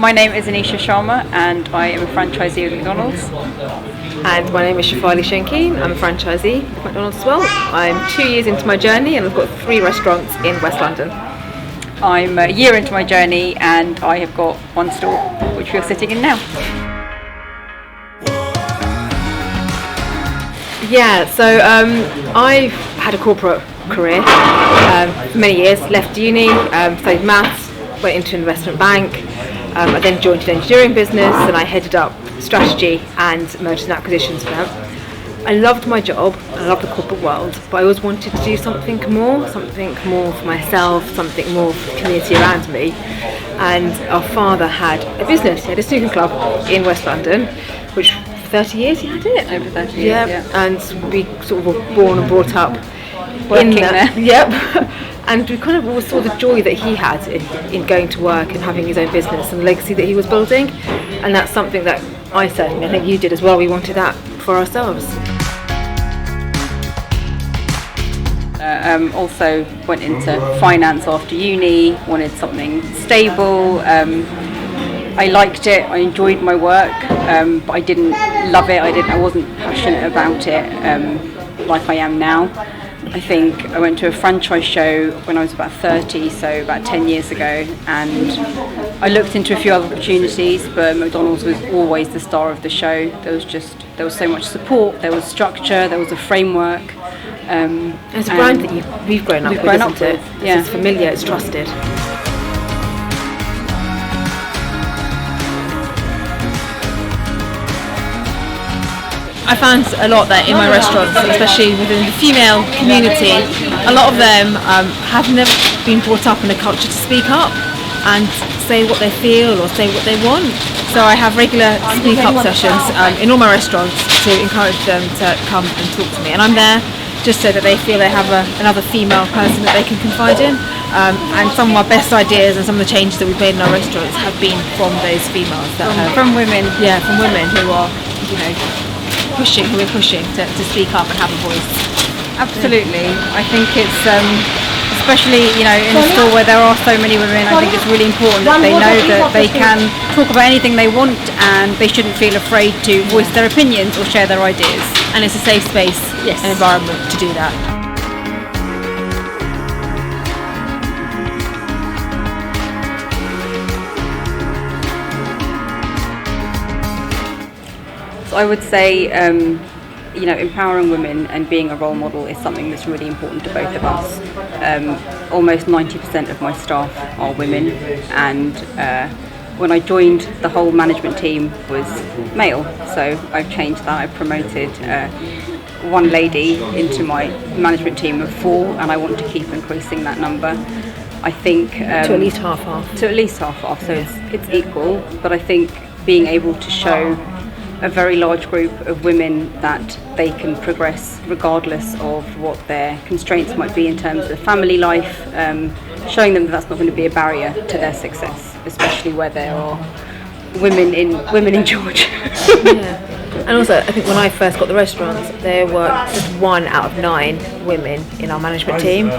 My name is Anisha Sharma and I am a franchisee of McDonald's. And my name is Shafali Shenki. I'm a franchisee of McDonald's as well. I'm 2 years into my journey and I've got 3 restaurants in West London. I'm a year into my journey and I have got 1 store, which we are sitting in now. Yeah, so I've had a corporate career for many years. Left uni, studied maths, went into an investment bank. I then joined an engineering business and I headed up strategy and mergers and acquisitions for them. I loved my job, I loved the corporate world, but I always wanted to do something more for myself, something more for the community around me. And our father had a business, he had a snooker club in West London, which for 30 years he had it. Over 30 years, yeah. And we sort of were born and brought up working in there. Yep. And we kind of always saw the joy that he had in going to work and having his own business and the legacy that he was building. And that's something that I think you did as well. We wanted that for ourselves. Also went into finance after uni, wanted something stable. I liked it, I enjoyed my work, but I didn't love it, I wasn't passionate about it like I am now. I think I went to a franchise show when I was about 30, so about 10 years ago, and I looked into a few other opportunities, but McDonald's was always the star of the show. There was so much support, there was structure, there was a framework. It's a brand that we've grown up with, isn't it? Yeah. It's familiar, it's trusted. I found a lot that in my restaurants, especially within the female community, a lot of them have never been brought up in a culture to speak up and say what they feel or say what they want. So I have regular speak up sessions in all my restaurants to encourage them to come and talk to me. And I'm there just so that they feel they have another female person that they can confide in. And some of our best ideas and some of the changes that we've made in our restaurants have been from those females. From women. Yeah, from women who are, pushing to speak up and have a voice. Absolutely. I think it's especially in a store where there are so many women, I think it's really important that they know that they can talk about anything they want and they shouldn't feel afraid to voice their opinions or share their ideas. And it's a safe space and environment to do that. I would say, empowering women and being a role model is something that's really important to both of us. Almost 90% of my staff are women, and when I joined, the whole management team was male. So I've changed that. I've promoted 1 lady into my management team of 4, and I want to keep increasing that number. I think to at least half. To at least half, so it's equal. But I think being able to show a very large group of women that they can progress regardless of what their constraints might be in terms of family life, showing them that that's not going to be a barrier to their success, especially where there are women in charge. Yeah. And also, I think when I first got the restaurants, there were just 1 out of 9 women in our management team.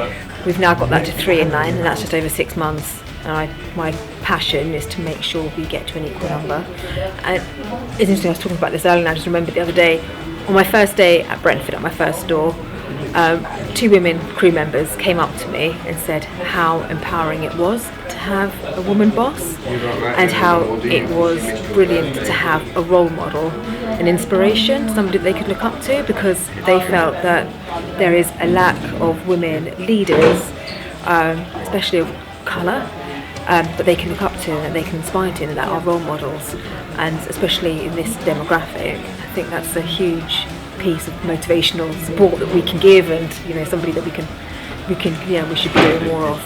We've now got that to 3 in 9, and that's just over 6 months. And my passion is to make sure we get to an equal number. And it's interesting, I was talking about this earlier, and I just remembered the other day, on my first day at Brentford, at my first store, 2 women crew members came up to me and said how empowering it was to have a woman boss, and how it was brilliant to have a role model, an inspiration, somebody they could look up to, because they felt that there is a lack of women leaders, especially of colour, that they can look up to and that they can inspire to, and that are role models. And especially in this demographic, I think that's a huge piece of motivational support that we can give, and somebody that we should be doing more of.